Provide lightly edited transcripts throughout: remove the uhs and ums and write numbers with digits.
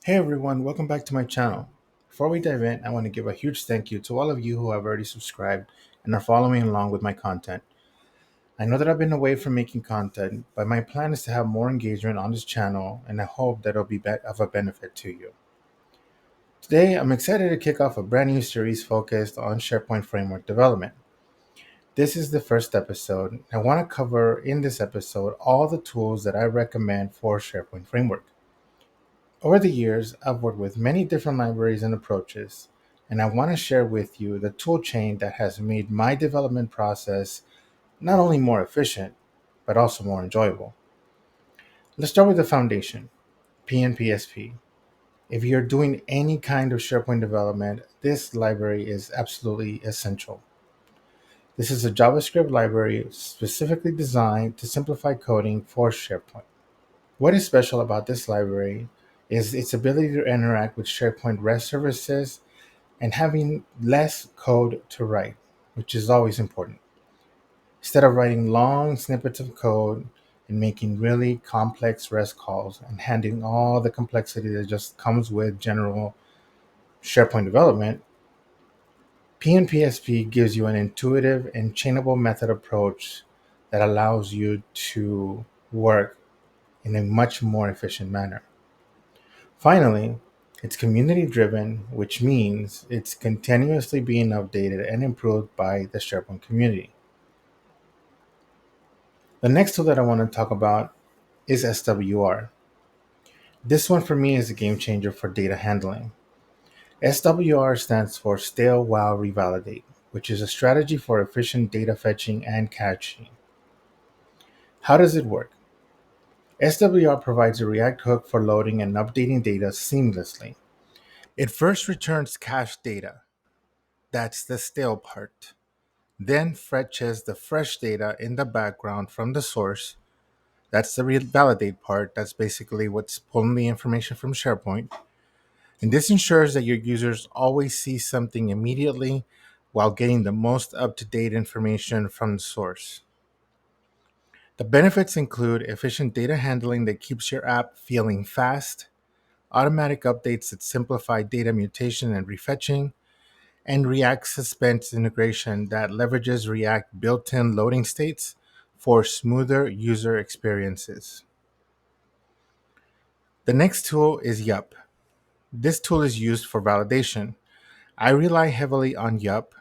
Hey everyone, welcome back to my channel. Before we dive in, I want to give a huge thank you to all of you who have already subscribed and are following along with my content. I know that I've been away from making content, but my plan is to have more engagement on this channel and I hope that it'll be of a benefit to you. Today, I'm excited to kick off a brand new series focused on SharePoint Framework development. This is the first episode. I want to cover in this episode all the tools that I recommend for SharePoint Framework. Over the years, I've worked with many different libraries and approaches, and I want to share with you the tool chain that has made my development process not only more efficient, but also more enjoyable. Let's start with the foundation, PNPSP. If you're doing any kind of SharePoint development, this library is absolutely essential. This is a JavaScript library specifically designed to simplify coding for SharePoint. What is special about this library is its ability to interact with SharePoint REST services and having less code to write, which is always important. Instead of writing long snippets of code and making really complex REST calls and handling all the complexity that just comes with general SharePoint development, PNPSP gives you an intuitive and chainable method approach that allows you to work in a much more efficient manner. Finally, it's community driven, which means it's continuously being updated and improved by the SharePoint community. The next tool that I want to talk about is SWR. This one for me is a game changer for data handling. SWR stands for Stale While Revalidate, which is a strategy for efficient data fetching and caching. How does it work? SWR provides a React hook for loading and updating data seamlessly. It first returns cached data. That's the stale part. Then fetches the fresh data in the background from the source. That's the validate part. That's basically what's pulling the information from SharePoint. And this ensures that your users always see something immediately while getting the most up to date information from the source. The benefits include efficient data handling that keeps your app feeling fast, automatic updates that simplify data mutation and refetching, and React Suspense integration that leverages React built in loading states for smoother user experiences. The next tool is Yup. This tool is used for validation. I rely heavily on Yup.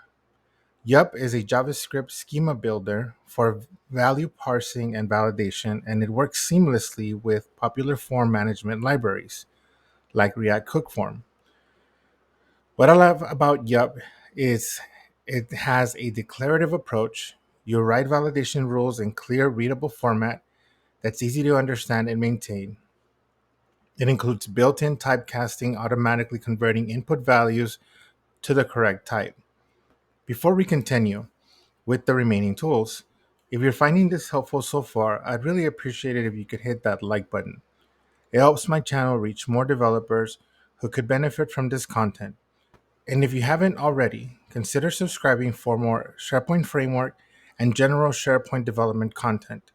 Yup is a JavaScript schema builder for value parsing and validation, and it works seamlessly with popular form management libraries like React Hook Form. What I love about Yup is it has a declarative approach. You write validation rules in clear, readable format that's easy to understand and maintain. It includes built-in typecasting, automatically converting input values to the correct type. Before we continue with the remaining tools, if you're finding this helpful so far, I'd really appreciate it if you could hit that like button. It helps my channel reach more developers who could benefit from this content. And if you haven't already, consider subscribing for more SharePoint Framework and general SharePoint development content.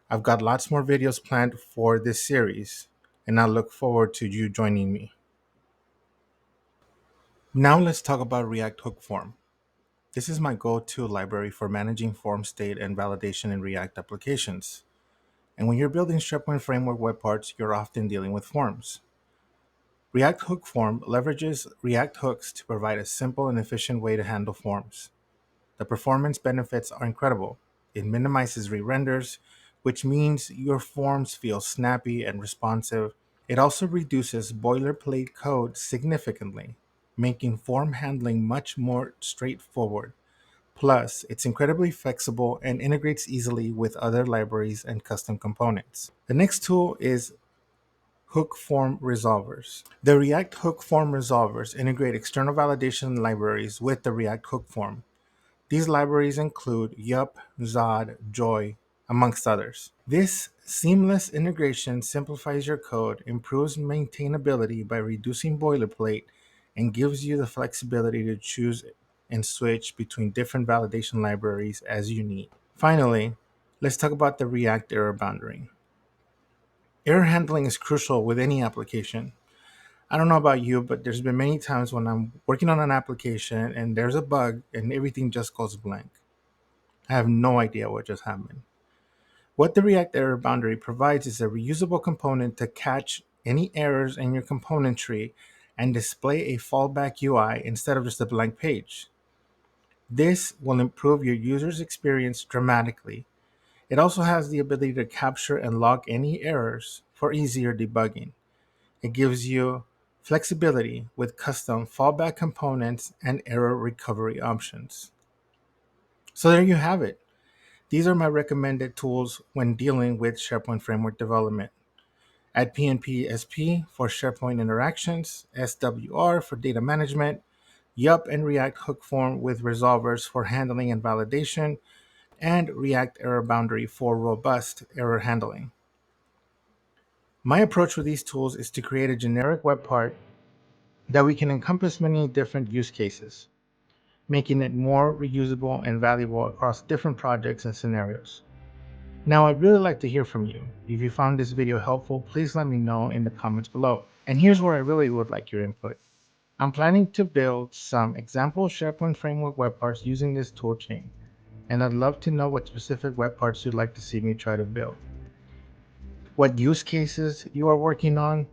I've got lots more videos planned for this series, and I look forward to you joining me. Now let's talk about React Hook Form. This is my go-to library for managing form state and validation in React applications. And when you're building SharePoint Framework web parts, you're often dealing with forms. React Hook Form leverages React hooks to provide a simple and efficient way to handle forms. The performance benefits are incredible. It minimizes re-renders, which means your forms feel snappy and responsive. It also reduces boilerplate code significantly, making form handling much more straightforward. Plus, it's incredibly flexible and integrates easily with other libraries and custom components. The next tool is Hook Form Resolvers. The React Hook Form Resolvers integrate external validation libraries with the React Hook Form. These libraries include Yup, Zod, Joy, amongst others. This seamless integration simplifies your code, improves maintainability by reducing boilerplate, and gives you the flexibility to choose and switch between different validation libraries as you need. Finally, let's talk about the React error boundary. Error handling is crucial with any application. I don't know about you, but there's been many times when I'm working on an application and there's a bug and everything just goes blank. I have no idea what just happened. What the React Error Boundary provides is a reusable component to catch any errors in your component tree and display a fallback UI instead of just a blank page. This will improve your user's experience dramatically. It also has the ability to capture and log any errors for easier debugging. It gives you flexibility with custom fallback components and error recovery options. So there you have it. These are my recommended tools when dealing with SharePoint Framework development. Add PnP SP for SharePoint interactions, SWR for data management, Yup and React Hook Form with resolvers for handling and validation, and React Error Boundary for robust error handling. My approach with these tools is to create a generic web part that we can encompass many different use cases, making it more reusable and valuable across different projects and scenarios. Now, I'd really like to hear from you. If you found this video helpful, please let me know in the comments below. And here's where I really would like your input. I'm planning to build some example SharePoint Framework web parts using this toolchain, and I'd love to know what specific web parts you'd like to see me try to build. What use cases you are working on,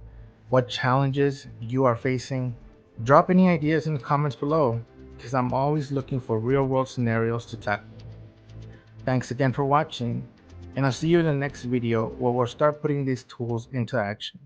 what challenges you are facing. Drop any ideas in the comments below, because I'm always looking for real-world scenarios to tackle. Thanks again for watching, and I'll see you in the next video where we'll start putting these tools into action.